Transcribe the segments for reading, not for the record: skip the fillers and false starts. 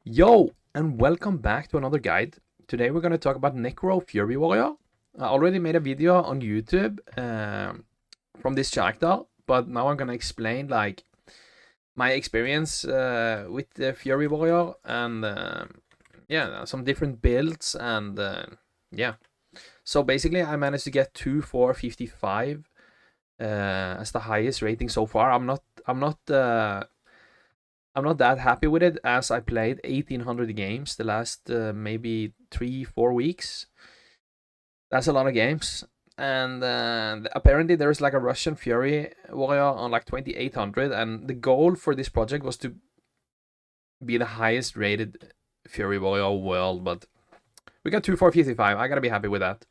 Yo, and welcome back to another guide. Today we're going to talk about Necro Fury Warrior. I already made a video on YouTube from this character, but now I'm going to explain like my experience with the Fury Warrior and yeah, some different builds and yeah. So basically, I managed to get 2455 as the highest rating so far. I'm not that happy with it as I played 1800 games the last maybe 3-4 weeks. That's a lot of games. And apparently there is like a Russian Fury warrior on like 2800, and the goal for this project was to be the highest rated Fury warrior world, but we got 2455. I gotta be happy with that.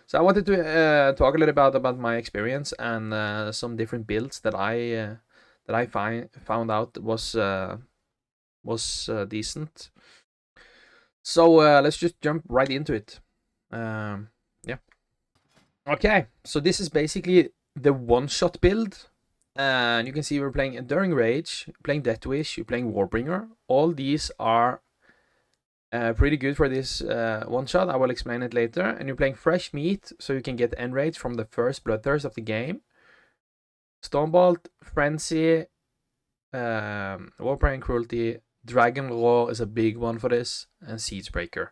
So I wanted to talk a little about my experience and some different builds that I found out was decent. So let's just jump right into it. Yeah. Okay, so this is basically the one-shot build. And you can see we're playing Enduring Rage, playing Death Wish, you're playing Warbringer. All these are pretty good for this one-shot. I will explain it later. And you're playing Fresh Meat, so you can get Enrage from the first Bloodthirst of the game. Stormbolt, Frenzy, Warprey and Cruelty, Dragon Raw is a big one for this, and Siegebreaker.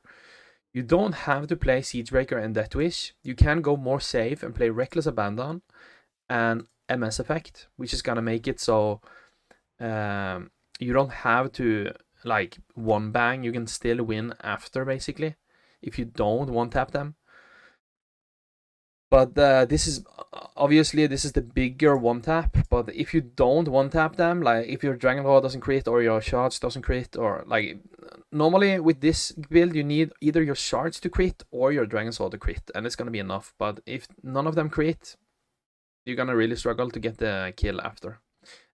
You don't have to play Siegebreaker and Death Wish. You can go more safe and play Reckless Abandon and MS Effect, which is gonna make it so you don't have to like one bang. You can still win after, basically, if you don't one tap them. But this is obviously the bigger one tap. But if you don't one tap them, like if your Dragon Claw doesn't crit or your shards doesn't crit, or like normally with this build you need either your shards to crit or your Dragon Sword to crit, and it's gonna be enough. But if none of them crit, you're gonna really struggle to get the kill after.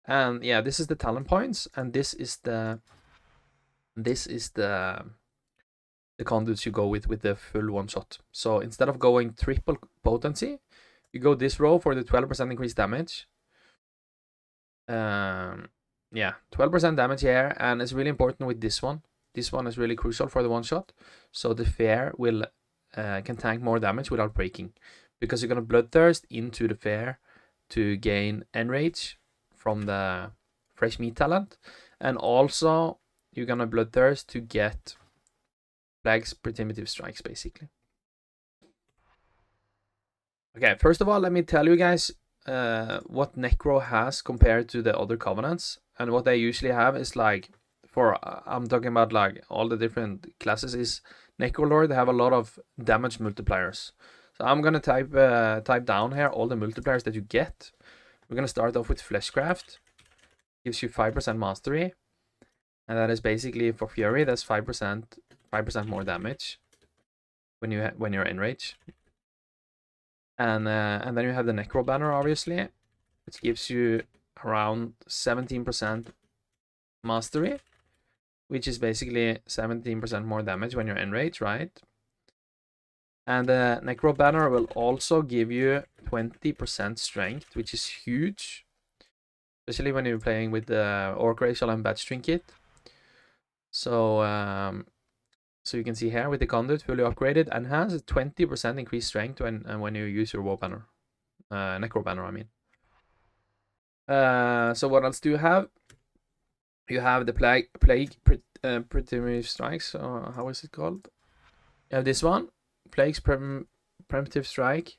And yeah, this is the Talon Points, and this is the conduits you go with the full one shot. So instead of going triple potency, you go this row for the 12% increased damage. Yeah, 12% damage here, and it's really important with this one. This one is really crucial for the one shot. So the fair will can tank more damage without breaking, because you're gonna bloodthirst into the fair to gain enrage from the fresh meat talent, and also you're gonna bloodthirst to get Plague's primitive strikes, basically. Okay, first of all, let me tell you guys what Necro has compared to the other covenants, and what they usually have is like, for I'm talking about like all the different classes, is Necrolord. They have a lot of damage multipliers. So I'm gonna type down here all the multipliers that you get. We're gonna start off with Fleshcraft. Gives you 5% mastery, and that is basically for Fury. That's 5% more damage when you're enraged. And then you have the Necro banner, obviously, which gives you around 17% mastery, which is basically 17% more damage when you're enraged, right? And the Necro banner will also give you 20% strength, which is huge, especially when you're playing with the Orc Racial and Badge Trinket. So so you can see here with the conduit fully upgraded and has a 20% increased strength when you use your war banner, Necro banner, I mean. So what else do you have? You have the plague primitive strikes. How is it called? You have this one, plague's primitive strike,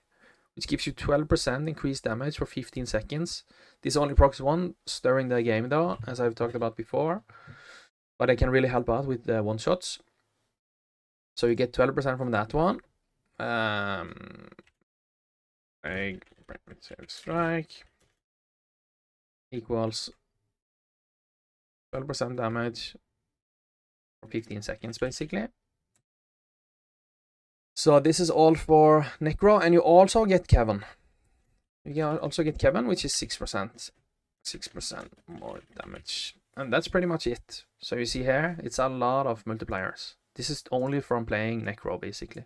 which gives you 12% increased damage for 15 seconds. This only procs once during the game, though, as I've talked about before, but it can really help out with the one shots. So you get 12% from that one. Plague primitive strike equals 12% damage for 15 seconds, basically. So this is all for Necro, and you also get Kevin. You can also get Kevin, which is 6%. 6% more damage. And that's pretty much it. So you see here, it's a lot of multipliers. This is only from playing Necro, basically.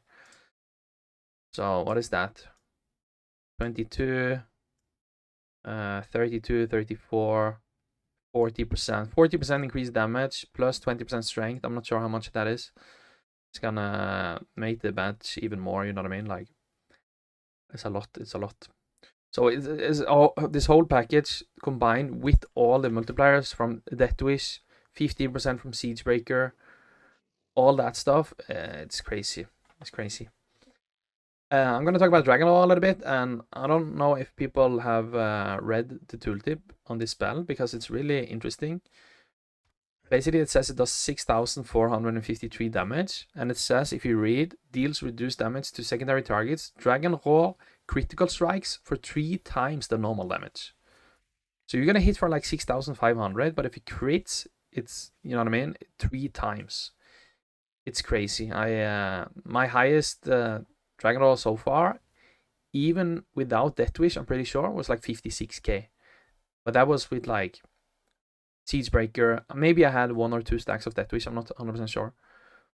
So what is that? 22, 32, 34, 40% increased damage plus 20% strength. I'm not sure how much that is. It's gonna make the badge even more, you know what I mean? Like, it's a lot. So it's all this whole package combined with all the multipliers from Death Wish, 15% from Siegebreaker, all that stuff. It's crazy. I'm gonna talk about Dragon Law a little bit, and I don't know if people have read the tooltip on this spell because it's really interesting. Basically, it says it does 6,453 damage, and it says if you read, deals reduced damage to secondary targets, Dragon Raw critical strikes for 3 times the normal damage. So you're gonna hit for like 6,500, but if it crits, it's, you know what I mean, 3 times. It's crazy. My highest Dragon Raw so far, even without Death Wish, I'm pretty sure, was like 56k. But that was with like Siegebreaker. Maybe I had 1 or 2 stacks of Death Wish, I'm not 100% sure.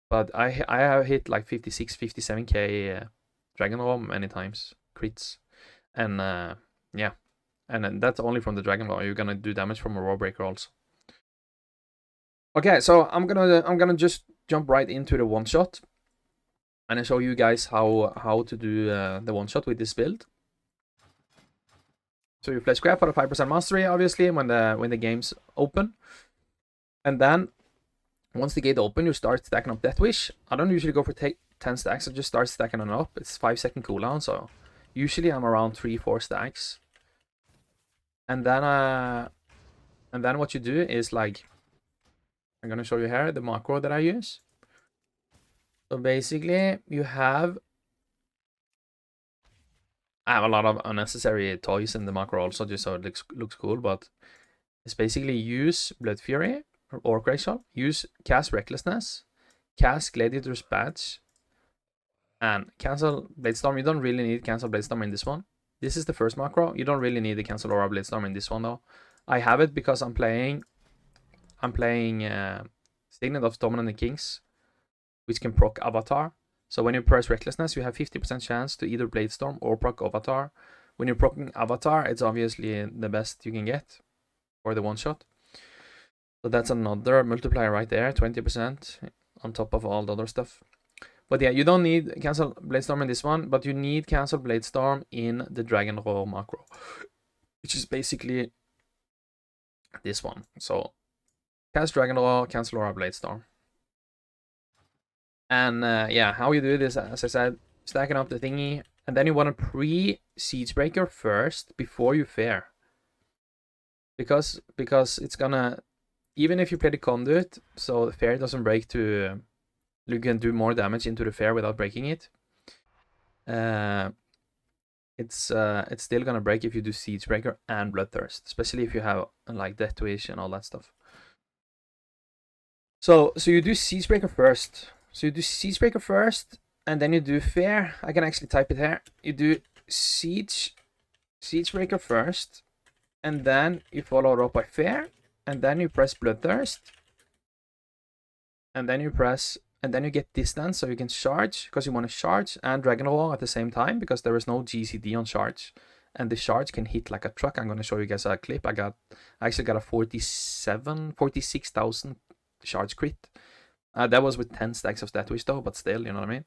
But I have hit like 56, 57k Dragon Raw many times, crits. And yeah. And then that's only from the Dragon Raw. You're gonna do damage from a Raw Breaker also. Okay, so I'm gonna just jump right into the one shot, and I show you guys how to do the one shot with this build. So you play scrap for the 5% mastery, obviously, when the game's open, and then once the gate open, you start stacking up Death Wish. I don't usually go for 10 stacks. I just start stacking them up. It's 5-second cooldown, so usually I'm around 3-4 stacks, and then what you do is like, I'm gonna show you here the macro that I use. So basically, I have a lot of unnecessary toys in the macro also, just so it looks cool, but it's basically use Blood Fury or Orc Racial, use Cast Recklessness, cast Gladiator's Badge, and cancel Bladestorm. You don't really need cancel Bladestorm in this one. This is the first macro. You don't really need the cancel Aura Bladestorm in this one though. I have it because I'm playing Signet of Dominant Kings, which can proc Avatar. So when you press Recklessness, you have 50% chance to either Bladestorm or proc Avatar. When you're proccing Avatar, it's obviously the best you can get for the one shot. So that's another multiplier right there, 20% on top of all the other stuff. But yeah, you don't need cancel Bladestorm in this one, but you need cancel Bladestorm in the Dragon Raw macro, which is basically this one. So cast Dragon Raw, cancel Aura Bladestorm. And yeah, how you do this, as I said, stacking up the thingy, and then you want to pre-Siegebreaker first before you fair. Because it's gonna, even if you play the conduit, so the fair doesn't break to, you can do more damage into the fair without breaking it. It's still gonna break if you do Siegebreaker and Bloodthirst, especially if you have like Death Wish and all that stuff. So you do Siegebreaker first. So you do Siegebreaker first, and then you do fair. I can actually type it here. You do Siegebreaker first, and then you follow it up by fair, and then you press Bloodthirst, and then you get distance, so you can charge, because you want to charge and Dragon Raw at the same time, because there is no GCD on charge, and the charge can hit like a truck. I'm gonna show you guys a clip. I actually got a 46,000 charge crit. That was with 10 stacks of Death Wish though, but still, you know what I mean?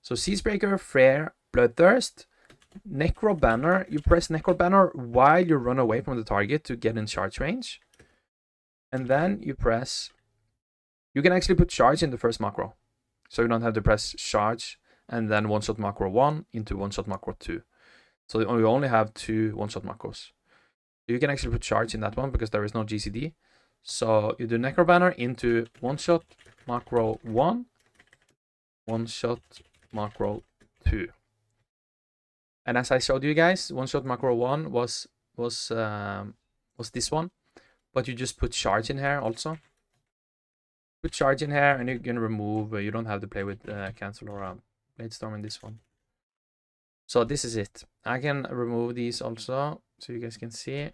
So Siegebreaker, Frere, Bloodthirst, Necro Banner. You press Necro Banner while you run away from the target to get in charge range. And then you press... You can actually put charge in the first macro. So you don't have to press charge and then one-shot macro 1 into one-shot macro 2. So you only have 2 one-shot macros. You can actually put charge in that one because there is no GCD. So you do Necro Banner into one-shot macro 1, one-shot macro 2. And as I showed you guys, one-shot macro 1 was this one. But you just put charge in here also. Put charge in here and you can remove, you don't have to play with cancel or Bladestorm in this one. So this is it. I can remove these also, so you guys can see.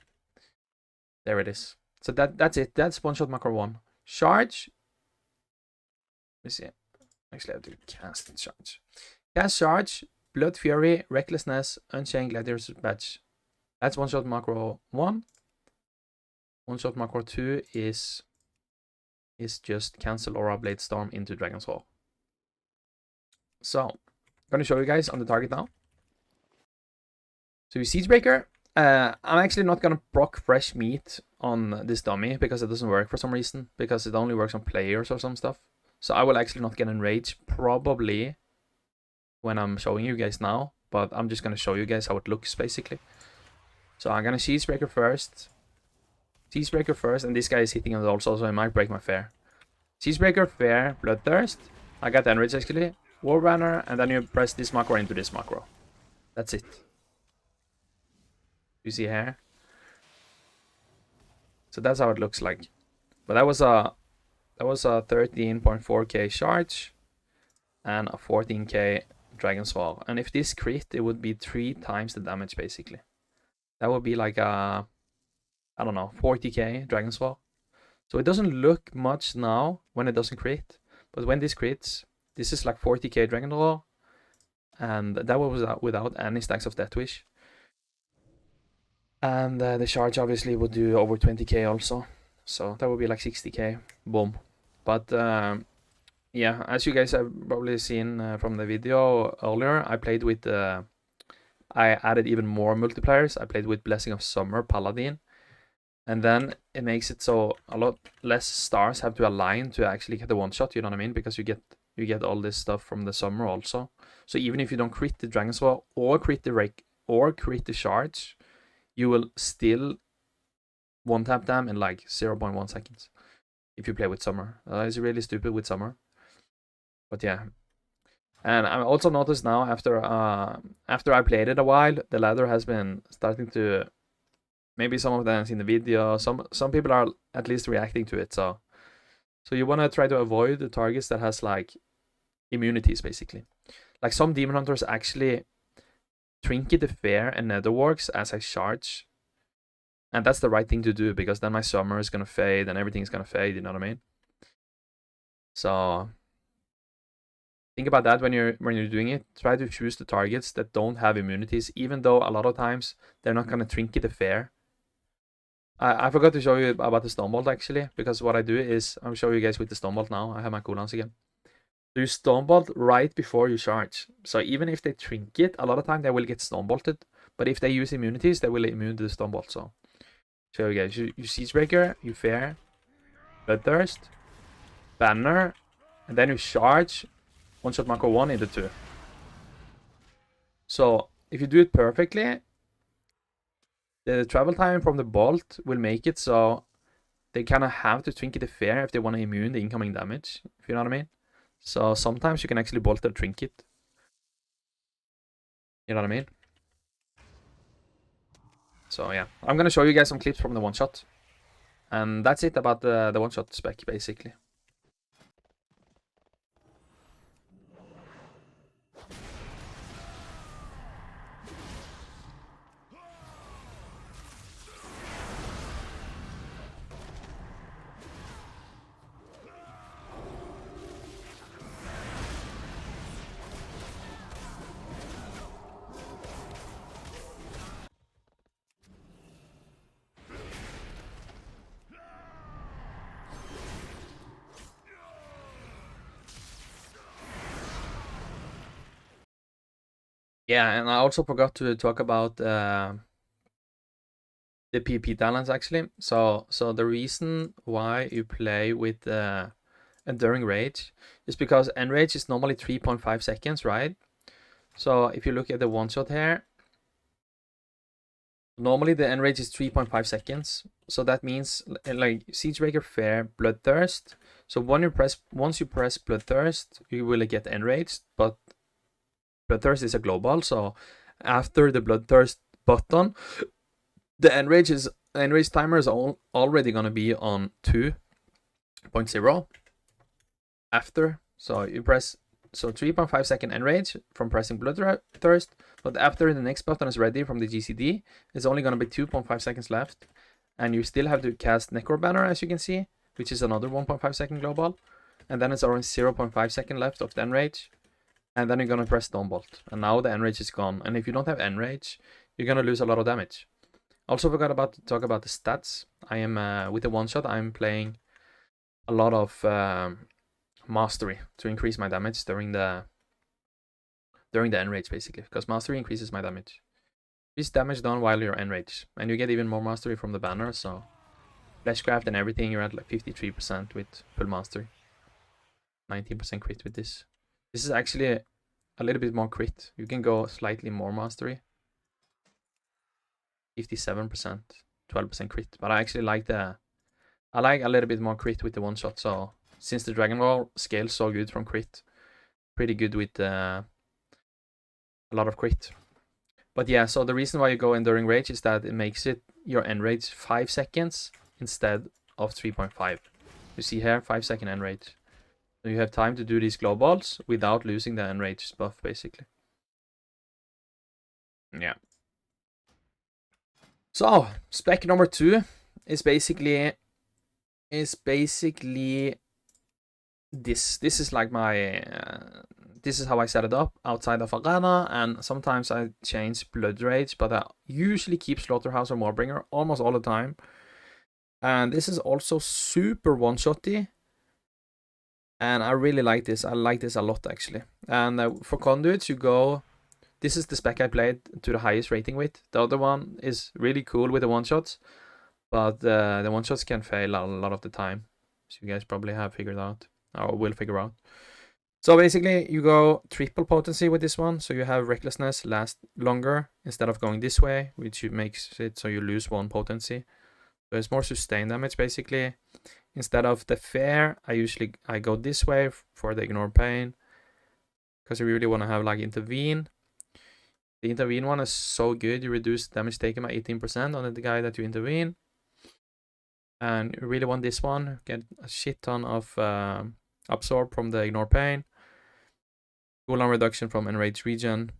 There it is. So that's it. That's one shot macro 1. Charge. Let me see. Actually, I have to cast charge. Cast charge, Blood Fury, Recklessness, Unchained Gladiator's Badge. That's one shot macro 1. One shot macro 2 is just cancel Aura Blade Storm into Dragon's Hall. So, I'm gonna show you guys on the target now. So Siegebreaker, I'm actually not gonna proc fresh meat on this dummy because it doesn't work for some reason, because it only works on players or some stuff. So I will actually not get enraged probably when I'm showing you guys now, but I'm just gonna show you guys how it looks basically. So I'm gonna Siegebreaker first. Siegebreaker first, and this guy is hitting it also, so I might break my fair. Siegebreaker, fair, Bloodthirst. I got enrage actually. Warbanner, and then you press this macro into this macro. That's it. You see here? So that's how it looks like. But that was a 13.4k charge and a 14k Dragon's Fall. And if this crit, it would be 3 times the damage basically. That would be like a, I don't know, 40k Dragon's Fall. So it doesn't look much now when it doesn't crit, but when this crits, this is like 40k Dragon's Fall, and that was without any stacks of Death Wish. And the charge obviously would do over 20k also, so that would be like 60k, boom. But yeah, as you guys have probably seen from the video earlier, I played with, I added even more multipliers. I played with Blessing of Summer, Paladin, and then it makes it so a lot less stars have to align to actually get the one shot, you know what I mean? Because you get all this stuff from the summer also. So even if you don't crit the Dragon's Wall or crit the Rake or crit the charge, you will still one tap them in like 0.1 seconds if you play with summer. It's really stupid with summer. But yeah. And I also noticed now after I played it a while, the ladder has been starting to, maybe some of them have seen the video, some people are at least reacting to it, so you want to try to avoid the targets that has like immunities basically. Like some demon hunters actually trinket the fair and netherworks as I charge, and that's the right thing to do, because then my summer is gonna fade and everything is gonna fade, you know what I mean? So think about that when you're doing it. Try to choose the targets that don't have immunities, even though a lot of times they're not gonna trinket the fair. I forgot to show you about the Stonebolt actually, because what I do is, I'll show you guys with the Stonebolt now. I have my cooldowns again. So you Stonebolt right before you charge. So even if they trinket, a lot of time they will get Stonebolted. But if they use immunities, they will immune to the Stonebolt. So show you guys. You Siegebreaker, you fair, Bloodthirst, Banner, and then you charge, one shot macro 1 into 2. So if you do it perfectly, the travel time from the bolt will make it so they kind of have to trinket the fair if they want to immune the incoming damage, if you know what I mean. So sometimes you can actually bolt their trinket. You know what I mean? So yeah, I'm gonna show you guys some clips from the one shot, and that's it about the one shot spec basically. Yeah, and I also forgot to talk about the PvP talents actually. So the reason why you play with Enduring Rage is because Enrage is normally 3.5 seconds, right? So if you look at the one shot here, normally the Enrage is 3.5 seconds. So that means like Siegebreaker, fair, Bloodthirst. So once you press Bloodthirst, you will get Enraged, but Bloodthirst is a global, so after the Bloodthirst button, the enrage timer is already gonna be on 2.0 after. So you press 3.5 second enrage from pressing Bloodthirst, but after the next button is ready from the GCD, it's only gonna be 2.5 seconds left, and you still have to cast Necro Banner, as you can see, which is another 1.5 second global. and then it's around 0.5 second left of the enrage, and then you're gonna press Stormbolt, and now the enrage is gone. And if you don't have enrage, you're gonna lose a lot of damage. Also forgot about to talk about the stats. I am with the one shot. I'm playing a lot of mastery to increase my damage during the enrage, basically, because mastery increases my damage. Increase damage done while you're enrage, and you get even more mastery from the banner. So fleshcraft and everything, you're at like 53% with full mastery. 19% crit with this. This is actually a little bit more crit. You can go slightly more mastery. 57%, 12% crit. But I actually like I like a little bit more crit with the one shot. So since the Dragon Roll scales so good from crit, pretty good with a lot of crit. But yeah, so the reason why you go Enduring Rage is that it makes it your enrage 5 seconds instead of 3.5. You see here, 5-second enrage. So you have time to do these glow balls without losing the enrage buff, basically. Yeah. So spec number 2 is basically this. This is like my this is how I set it up outside of Arena, and sometimes I change Blood Rage, but I usually keep Slaughterhouse or Moorbringer almost all the time. And this is also super one-shotty, and I really like this. I like this a lot, actually. And for conduits, you go... This is the spec I played to the highest rating with. The other one is really cool with the one-shots, but the one-shots can fail a lot of the time. So you guys probably have figured out, or will figure out. So basically, you go triple potency with this one. So you have Recklessness last longer instead of going this way, which makes it so you lose 1 potency. So it's more sustained damage, basically. Instead of the Fair, I go this way for the Ignore Pain, because you really want to have like Intervene. The Intervene one is so good. You reduce damage taken by 18% on the guy that you intervene. And you really want this one. Get a shit ton of Absorb from the Ignore Pain. Cooldown reduction from Enraged Regen.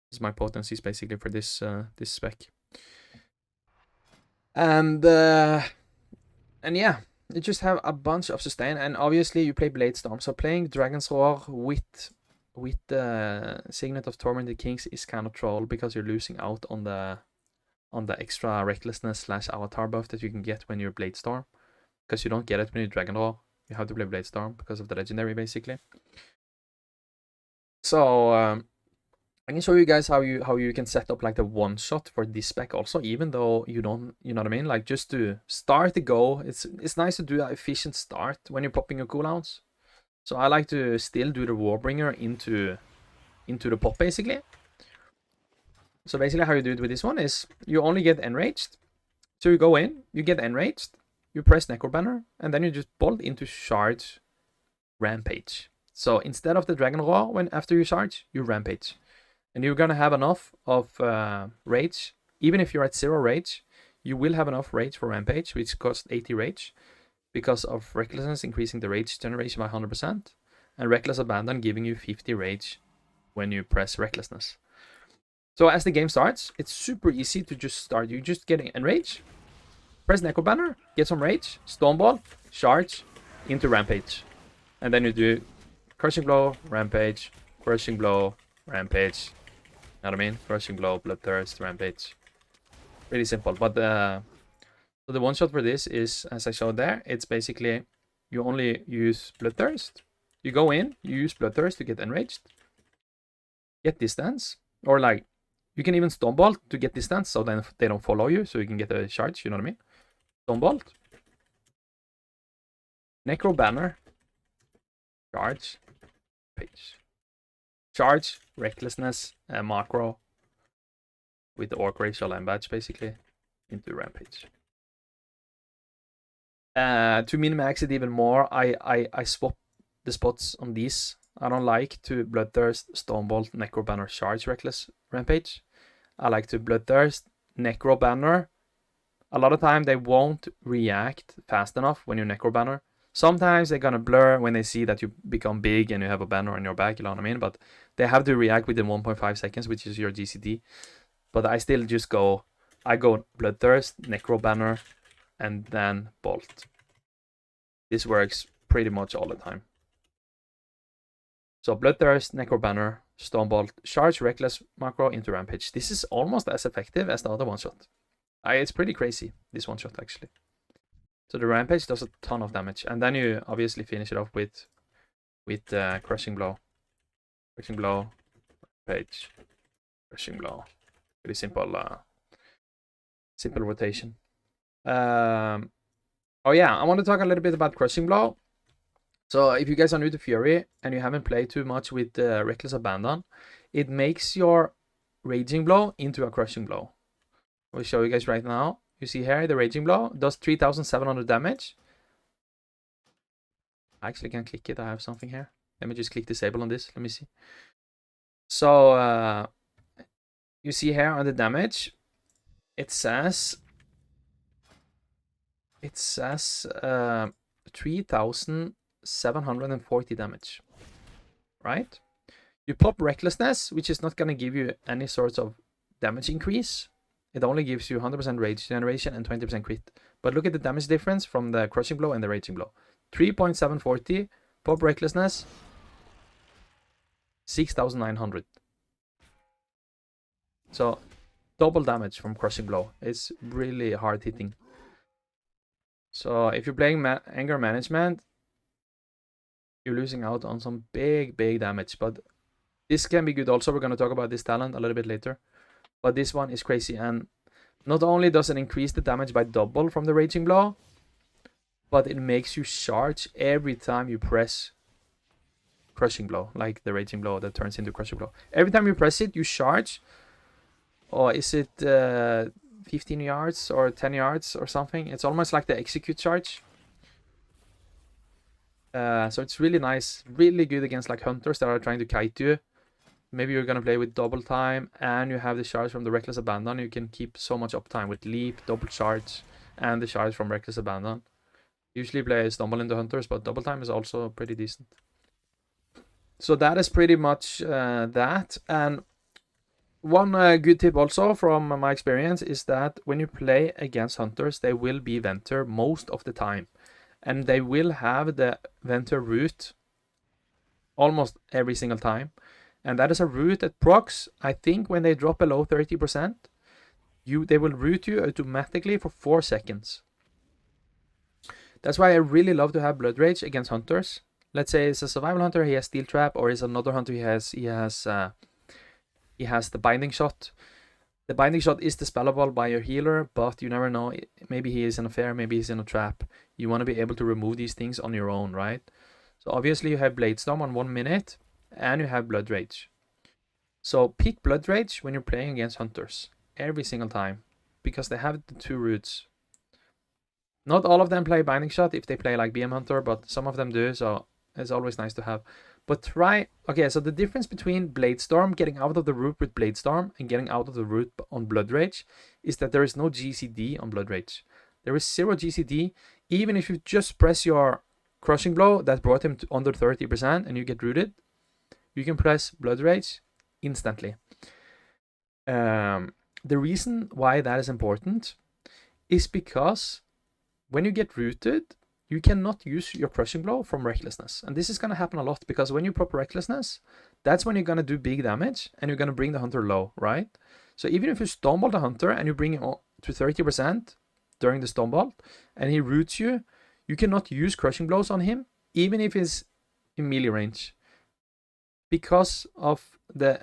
This is my potencies basically for this this spec. And yeah, you just have a bunch of sustain, and obviously you play Bladestorm. So playing Dragon's Roar with the Signet of Tormented Kings is kind of troll, because you're losing out on the extra recklessness / avatar buff that you can get when you're Bladestorm, because you don't get it when you Dragon Roar. You have to play Bladestorm because of the legendary, basically. So I can show you guys how you can set up like the one shot for this spec also, even though you don't, you know what I mean, like just to start the go. It's nice to do an efficient start when you're popping your cooldowns. So I like to still do the Warbringer into the pop, basically. So basically how you do it with this one is you only get enraged. So you go in, you get enraged, you press Necro Banner, and then you just bolt into charge Rampage. So instead of the Dragon Roar, when after you charge, you Rampage. And you're gonna have enough of rage. Even if you're at 0 rage, you will have enough rage for Rampage, which costs 80 rage, because of Recklessness increasing the rage generation by 100%, and Reckless Abandon giving you 50 rage when you press Recklessness. So as the game starts, it's super easy to just start. You just get enrage, press Necro Banner, get some rage, Stoneball, charge, into Rampage. And then you do Crushing Blow, Rampage, Crushing Blow, Rampage. You know what I mean? Crushing Blow, Bloodthirst, Rampage. Really simple. But so the one shot for this is, as I showed there, it's basically you only use Bloodthirst. You go in, you use Bloodthirst to get enraged, get distance, or like you can even Stonebolt to get distance, so then they don't follow you, so you can get a charge. You know what I mean? Stonebolt, Necro Banner, charge, page. Charge, Recklessness, Macro with the Orc Racial and Badge, basically, into Rampage. To min-max it even more, I swap the spots on these. I don't like to Bloodthirst, Stonebolt, Necro Banner, Charge, Reckless, Rampage. I like to Bloodthirst, Necro Banner. A lot of time they won't react fast enough when you Necro Banner. Sometimes they're gonna blur when they see that you become big and you have a banner on your back, you know what I mean? But they have to react within 1.5 seconds, which is your GCD. But I still just go, I go Bloodthirst, Necro Banner, and then Bolt. This works pretty much all the time. So Bloodthirst, Necro Banner, Stonebolt, Charge, Reckless, Macro into Rampage. This is almost as effective as the other one-shot. It's pretty crazy, this one-shot actually. So the Rampage does a ton of damage. And then you obviously finish it off with Crushing Blow. Crushing Blow, Rampage, Crushing Blow. Pretty simple, simple rotation. Oh yeah, I want to talk a little bit about Crushing Blow. So if you guys are new to Fury and you haven't played too much with Reckless Abandon, it makes your Raging Blow into a Crushing Blow. I'll show you guys right now. You see here, the Raging Blow does 3,700 damage. I actually can click it. I have something here. Let me just click disable on this. Let me see. So you see here on the damage, it says 3,740 damage, right? You pop Recklessness, which is not going to give you any sorts of damage increase. It only gives you 100% rage generation and 20% crit. But look at the damage difference from the Crushing Blow and the Raging Blow. 3.740, pop Recklessness, 6,900. So double damage from Crushing Blow. It's really hard hitting. So if you're playing Anger Management, you're losing out on some big damage. But this can be good also. We're going to talk about this talent a little bit later. But this one is crazy. And not only does it increase the damage by double from the Raging Blow, but it makes you charge every time you press Crushing Blow, like the Raging Blow that turns into Crushing Blow. Every time you press it, you charge. Or is it 15 yards or 10 yards or something? It's almost like the execute charge. So it's really nice, really good against like hunters that are trying to kite you. Maybe you're gonna play with double time and you have the charge from the Reckless Abandon. You can keep so much uptime with leap, double charge, and the charge from Reckless Abandon. Usually play Stumble into hunters, but double time is also pretty decent. So that is pretty much that. And one good tip also from my experience is that when you play against hunters, they will be Venter most of the time. And they will have the Venter route almost every single time. And that is a route that procs, I think when they drop below 30%, they will route you automatically for 4 seconds. That's why I really love to have Blood Rage against hunters. Let's say it's a survival hunter, he has Steel Trap, or is another hunter, he has the Binding Shot. The Binding Shot is dispellable by your healer, but you never know. Maybe he is in a fair, maybe he's in a trap. You want to be able to remove these things on your own, right? So obviously you have Blade Storm on 1 minute, and you have Blood Rage. So pick Blood Rage when you're playing against hunters every single time, because they have the 2 routes. Not all of them play Binding Shot if they play like BM Hunter, but some of them do, so it's always nice to have. But try... Okay, so the difference between Blade Storm, getting out of the route with Blade Storm, and getting out of the route on Blood Rage, is that there is no GCD on Blood Rage. There is 0 GCD, even if you just press your Crushing Blow that brought him to under 30% and you get rooted, you can press Blood Rage instantly. The reason why that is important is because when you get rooted, you cannot use your Crushing Blow from Recklessness. And this is going to happen a lot, because when you pop Recklessness, that's when you're going to do big damage and you're going to bring the hunter low, right? So even if you Stonebolt the hunter and you bring him to 30% during the Stonebolt and he roots you, you cannot use Crushing Blows on him, even if he's in melee range, because of the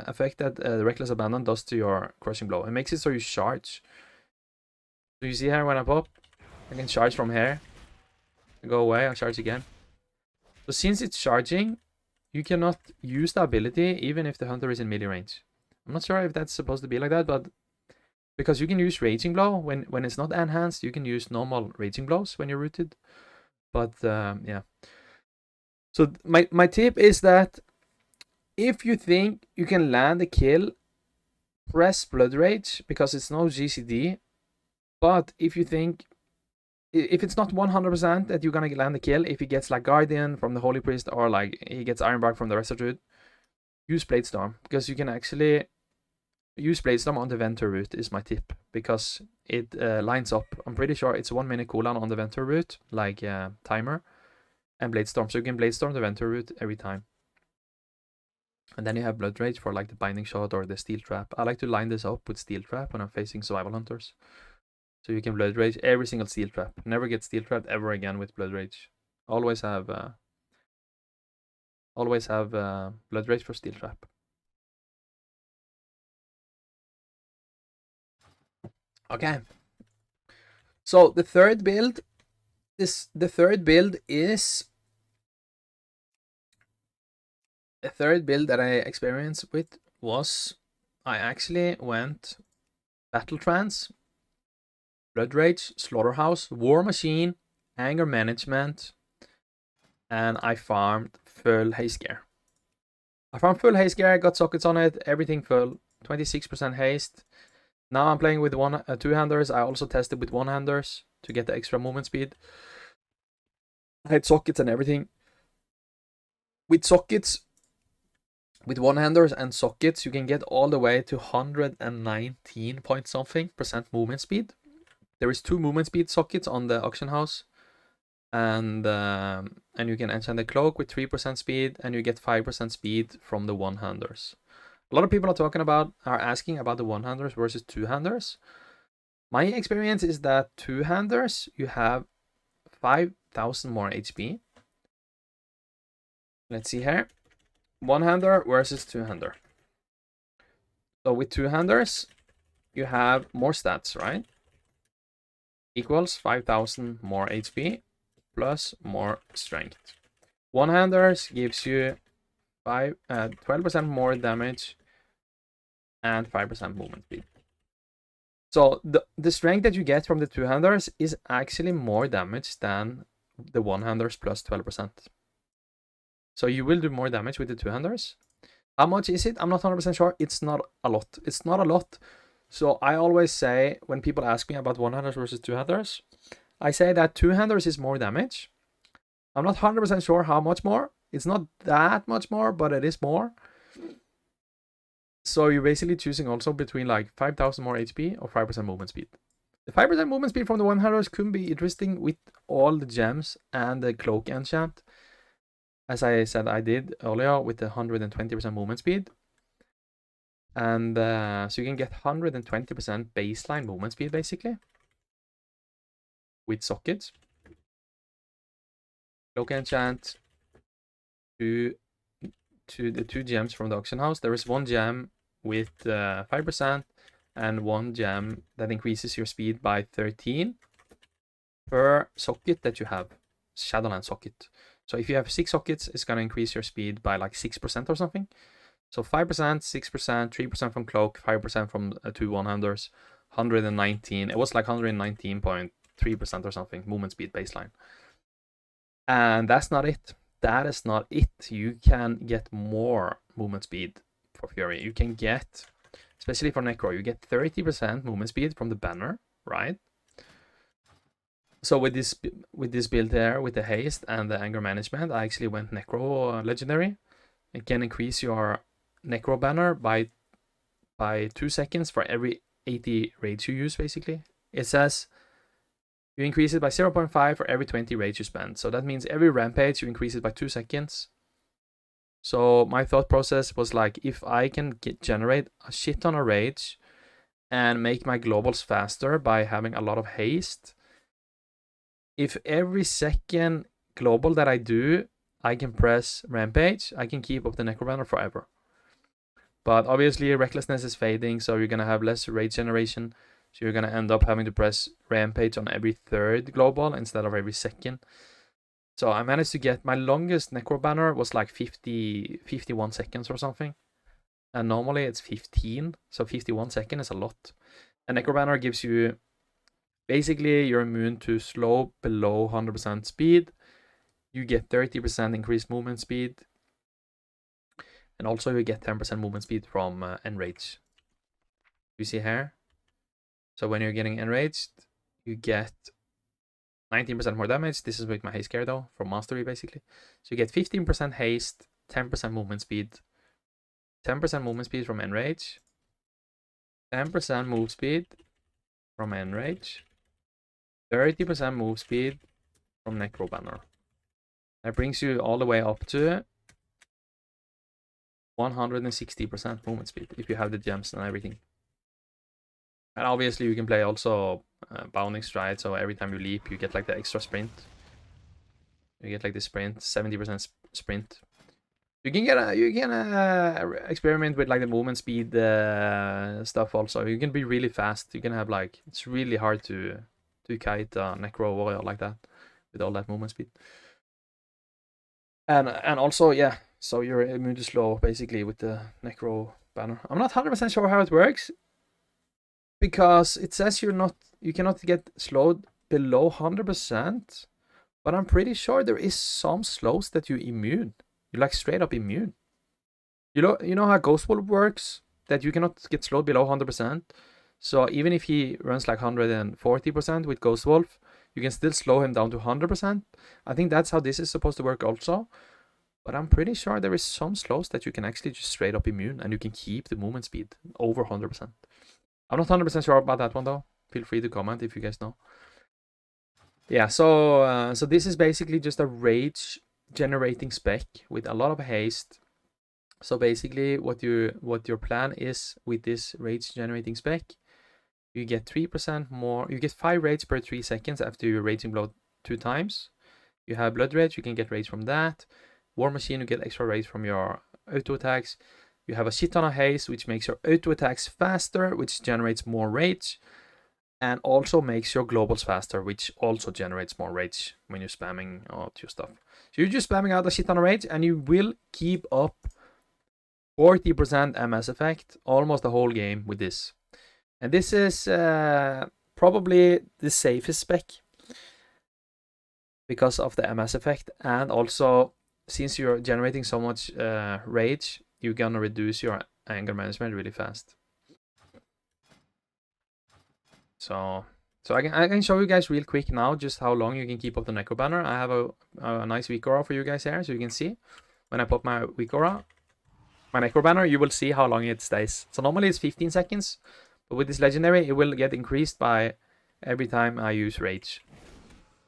effect that the Reckless Abandon does to your Crushing Blow. It makes it so you charge. So you see here when I pop, I can charge from here. I go away, I charge again. So since it's charging, you cannot use the ability even if the hunter is in melee range. I'm not sure if that's supposed to be like that, but because you can use Raging Blow when it's not enhanced, you can use normal Raging Blows when you're rooted. But yeah. So my tip is that if you think you can land a kill, press Blood Rage because it's no GCD. But if you think, if it's not 100% that you're gonna land the kill, if he gets like Guardian from the Holy Priest or like he gets Ironbark from the Resolute, use Blade Storm, because you can actually use Blade Storm on the Venter route is my tip, because it lines up. I'm pretty sure it's 1 minute cooldown on the Venter route, like timer. and Blade Storm. So you can Blade Storm the Venture route every time. And then you have Blood Rage for like the Binding Shot or the Steel Trap. I like to line this up with Steel Trap when I'm facing Survival Hunters. So you can Blood Rage every single Steel Trap. Never get Steel Trapped ever again with Blood Rage. Always have Blood Rage for Steel Trap. Okay. So the third build is the third build that I experienced with was I actually went Battle Trance, Blood Rage, Slaughterhouse, War Machine, Anger Management, and I farmed full Haste Gear. I farmed full Haste Gear, got sockets on it, everything full, 26% haste. Now I'm playing with two-handers. I also tested with one-handers to get the extra movement speed. I had sockets and everything. With sockets, with one-handers and sockets, you can get all the way to 119 point something % movement speed. There is 2 movement speed sockets on the auction house, and you can enchant the cloak with 3% speed, and you get 5% speed from the one-handers. A lot of people are asking about the one-handers versus two-handers. My experience is that two-handers, you have 5,000 more HP. Let's see here. One-hander versus two-hander. So with two-handers, you have more stats, right? Equals 5,000 more HP plus more strength. One-handers gives you 12% more damage and 5% movement speed. So the strength that you get from the two-handers is actually more damage than the one-handers plus 12%. So you will do more damage with the two-handers. How much is it? I'm not 100% sure. It's not a lot. It's not a lot. So I always say, when people ask me about one-handers versus two-handers, I say that two-handers is more damage. I'm not 100% sure how much more. It's not that much more, but it is more. So you're basically choosing also between like 5,000 more HP or 5% movement speed. The 5% movement speed from the one-handers could be interesting with all the gems and the cloak enchant. As I said, I did earlier with the 120% movement speed. And so you can get 120% baseline movement speed basically with sockets. Cloak enchant to the 2 gems from the auction house. There is 1 gem with 5% and 1 gem that increases your speed by 13 per socket that you have. Shadowland socket. So if you have 6 sockets, it's going to increase your speed by like 6% or something. So 5%, 6%, 3% from cloak, 5% from 2 one-handers, 119. It was like 119.3% or something movement speed baseline. And that's not it. That is not it. You can get more movement speed for Fury. You can get, especially for Necro, you get 30% movement speed from the banner, right? So with this build here, with the haste and the anger management, I actually went Necro legendary. It can increase your Necro banner by 2 seconds for every 80 raids you use, basically. It says you increase it by 0.5 for every 20 raids you spend. So that means every rampage you increase it by 2 seconds. So my thought process was like, if I can generate a shit ton of rage and make my globals faster by having a lot of haste, if every second global that I do, I can press rampage, I can keep up the Necro banner forever. But obviously recklessness is fading, so you're gonna have less rage generation. So you're gonna end up having to press rampage on every 3rd global instead of every 2nd. So I managed to get my longest Necro banner was like 51 seconds or something. And normally it's 15, so 51 seconds is a lot. And Necro banner gives you, basically you're immune to slow below 100% speed. You get 30% increased movement speed. And also you get 10% movement speed from Enrage. You see here? So when you're getting Enraged, you get 19% more damage. This is with my haste gear though, from mastery basically. So you get 15% haste, 10% movement speed, 10% movement speed from Enrage, 10% move speed from Enrage, 30% move speed from Necro banner. That brings you all the way up to 160% movement speed if you have the gems and everything. And obviously you can play also bounding stride, so every time you leap you get like the extra sprint. You get like the sprint, 70% sprint. You can experiment with like the movement speed stuff also. You can be really fast. You can have like, it's really hard to kite a Necro warrior like that with all that movement speed. And also, yeah, so you're immune to slow basically with the Necro banner. I'm not 100% sure how it works because it says you cannot get slowed below 100%, but I'm pretty sure there is some slows that you're immune. You're like straight up immune. You know how Ghost Wolf works? That you cannot get slowed below 100%. So even if he runs like 140% with Ghost Wolf, you can still slow him down to 100%. I think that's how this is supposed to work also. But I'm pretty sure there is some slows that you can actually just straight up immune and you can keep the movement speed over 100%. I'm not 100% sure about that one though. Feel free to comment if you guys know. Yeah, so this is basically just a rage generating spec with a lot of haste. So basically what your plan is with this rage generating spec, you get 3% more, you get 5 rage per 3 seconds after your raging blow 2 times. You have blood rage, you can get rage from that. War machine, you get extra rage from your auto attacks. You have a shit ton of haste, which makes your auto attacks faster, which generates more rage, and also makes your globals faster, which also generates more rage when you're spamming out your stuff. So you're just spamming out a shit ton of rage, and you will keep up 40% MS effect almost the whole game with this. And this is probably the safest spec because of the MS effect, and also since you're generating so much rage, you're gonna reduce your anger management really fast. So I can show you guys real quick now just how long you can keep up the Necro banner. I have a nice weak aura for you guys here, so you can see when I pop my weak aura, my Necro banner, you will see how long it stays. So normally it's 15 seconds, but with this legendary, it will get increased by every time I use rage.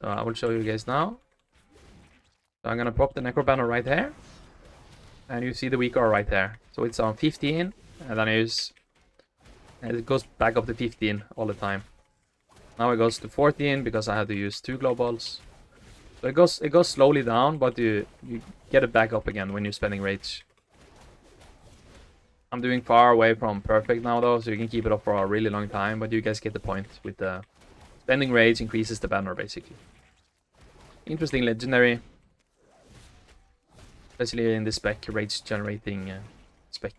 So I will show you guys now. So I'm gonna pop the Necro banner right here, and you see the weak aura right there. So it's on 15, and then I use, and it goes back up to 15 all the time. Now it goes to 14 because I had to use 2 globals. So it goes slowly down, but you get it back up again when you're spending rage. I'm doing far away from perfect now though, so you can keep it up for a really long time, but you guys get the point with the spending rage increases the banner basically. Interesting legendary. Especially in the spec, rage generating spec.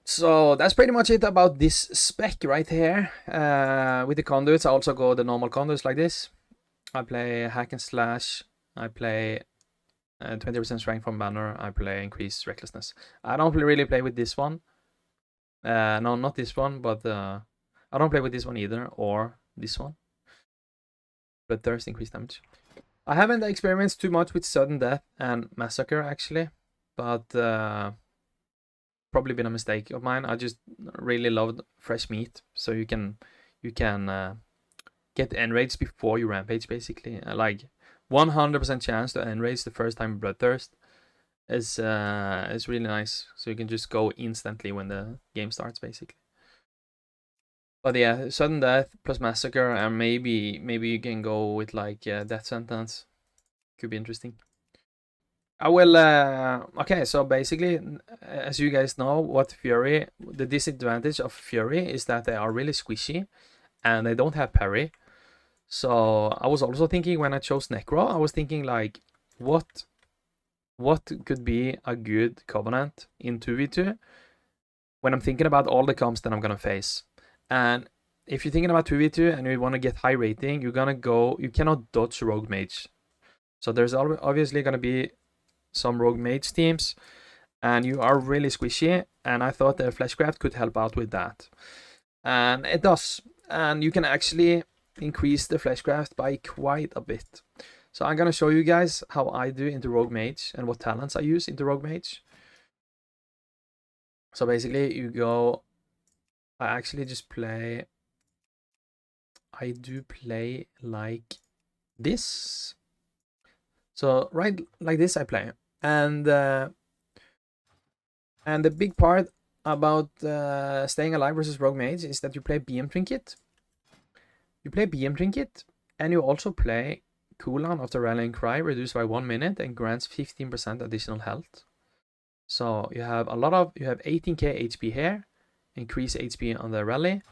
So that's pretty much it about this spec right here. With the conduits, I also go the normal conduits like this. I play hack and slash. I play 20% strength from banner. I play increased recklessness. I don't really play with this one. No, not this one, but I don't play with this one either, or this one. Bloodthirst, increased damage. I haven't experimented too much with sudden death and massacre actually, but probably been a mistake of mine. I just really loved fresh meat, so you can get enraged before you rampage basically. Like 100% chance to enrage the first time bloodthirst is really nice. So you can just go instantly when the game starts basically. But yeah, sudden death plus massacre, and maybe you can go with like death sentence. Could be interesting. I will. Okay, so basically, as you guys know, what Fury, the disadvantage of Fury is that they are really squishy, and they don't have parry. So I was also thinking when I chose Necro, I was thinking like, what could be a good covenant in 2v2 when I'm thinking about all the comps that I'm gonna face. And if you're thinking about 2v2 and you want to get high rating, you cannot dodge Rogue Mage. So there's obviously gonna be some Rogue Mage teams, and you are really squishy, and I thought the Fleshcraft could help out with that. And it does. And you can actually increase the Fleshcraft by quite a bit. So I'm gonna show you guys how I do into Rogue Mage and what talents I use into Rogue Mage. So basically you go, I actually just play, I do play like this. So right like this I play. And the big part about staying alive versus Rogue Mage is that you play BM Trinket. You play BM Trinket, and you also play cooldown of the Rallying Cry reduced by 1 minute and grants 15% additional health. So you have 18k HP here, increase HP on the rally,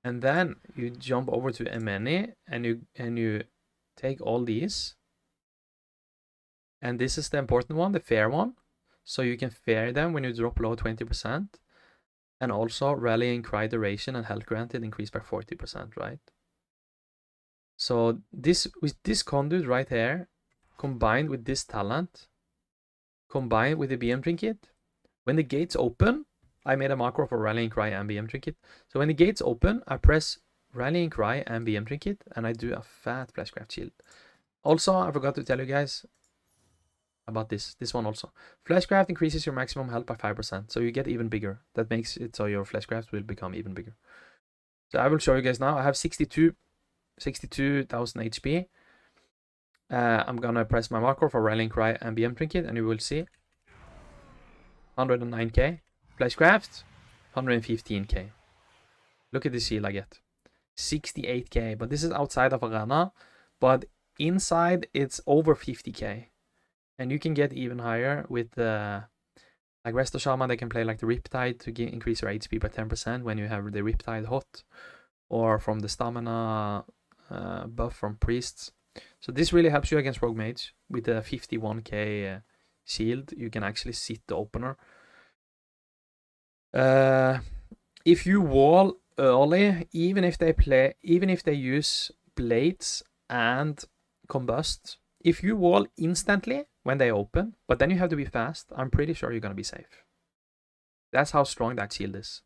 and then you jump over to Emeni and you take all these. And this is the important one, the fair one. So you can fair them when you drop below 20%. And also Rallying Cry duration and health granted increased by 40%, right? So this with this conduit right here, combined with this talent, combined with the BM Trinket, when the gates open, I made a macro for Rallying Cry and BM Trinket. So when the gates open, I press Rallying Cry and BM Trinket, and I do a fat Flashcraft Shield. Also, I forgot to tell you guys about this one also. Flashcraft increases your maximum health by 5%, so you get even bigger. That makes it so your Flashcraft will become even bigger. So I will show you guys now. I have 62,000 HP. I'm gonna press my macro for Rallying Cry and BM Trinket, and you will see 109k. Flashcraft, 115k. Look at the shield I get. 68k, but this is outside of Arena. But inside, it's over 50k. And you can get even higher with like Resto Shaman, they can play like the Riptide to increase your HP by 10% when you have the Riptide hot. Or from the stamina buff from Priests. So this really helps you against Rogue Mage. With the 51k shield, you can actually sit the opener. If you wall early, even if they use blades and combust, if you wall instantly when they open, but then you have to be fast, I'm pretty sure you're gonna be safe. That's how strong that shield is.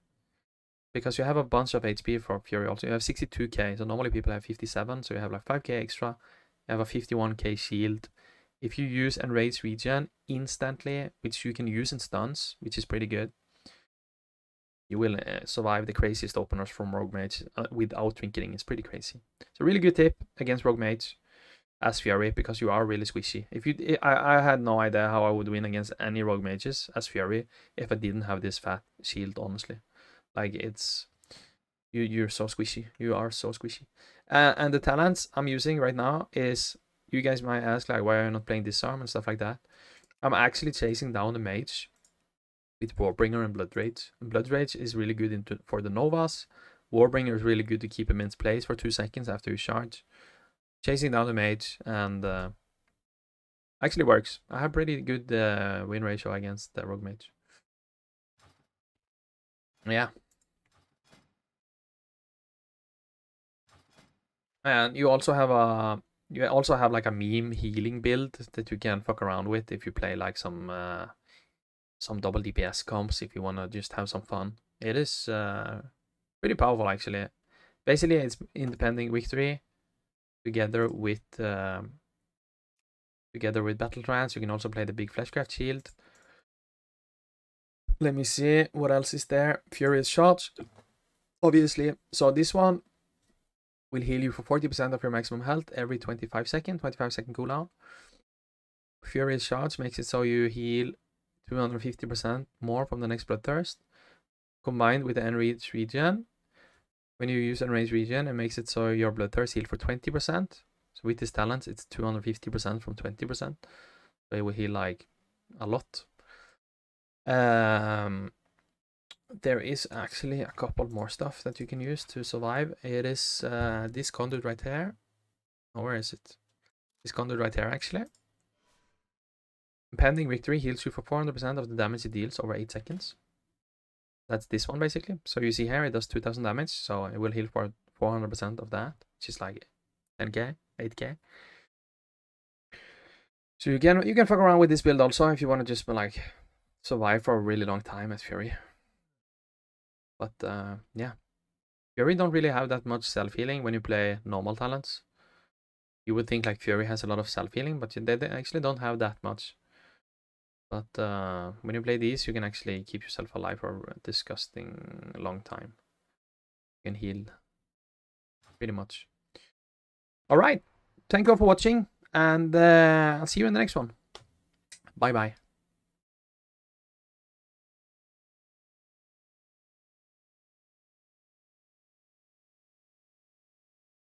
Because you have a bunch of HP for Fury also. You have 62k, so normally people have 57, so you have like 5k extra. You have a 51k shield. If you use Enraged Regen instantly, which you can use in stuns, which is pretty good, you will survive the craziest openers from Rogue Mage without trinketing. It's pretty crazy. It's a really good tip against Rogue Mage as Fury, because you are really squishy. I had no idea how I would win against any Rogue Mages as Fury if I didn't have this fat shield, honestly. Like, it's you're so squishy. You are so squishy. And the talents I'm using right now is, you guys might ask like, why are you not playing Disarm and stuff like that? I'm actually chasing down the mage with Warbringer and Blood Rage. And Blood Rage is really good for the Novas. Warbringer is really good to keep him in place for 2 seconds after you charge. Chasing down the mage, and actually works. I have pretty good win ratio against the Rogue Mage. Yeah. And you also have like a meme healing build that you can fuck around with if you play like some double DPS comps, if you want to just have some fun. It is pretty powerful actually. Basically, it's independent victory together with Battle Trance. You can also play the big Flashcraft Shield. Let me see what else is there. Furious Shots, obviously. So this one will heal you for 40% of your maximum health every 25 second cooldown. Furious Shots makes it so you heal 250% more from the next Bloodthirst. Combined with the Enraged Regen. When you use Enraged Regen, it makes it so your Bloodthirst heal for 20%. So with this talent, it's 250% from 20%. So it will heal like a lot. There is actually a couple more stuff that you can use to survive. It is this conduit right here. Oh, where is it? This conduit right here, actually. Impending Victory heals you for 400% of the damage it deals over 8 seconds. That's this one, basically. So you see here, it does 2000 damage, so it will heal for 400% of that, which is like 10k, 8k. So you can fuck around with this build also if you want to just like survive for a really long time as Fury. But yeah, Fury don't really have that much self-healing when you play normal talents. You would think like Fury has a lot of self-healing, but they actually don't have that much. But when you play these, you can actually keep yourself alive for a disgusting long time. You can heal pretty much. All right. Thank you all for watching, and I'll see you in the next one. Bye bye.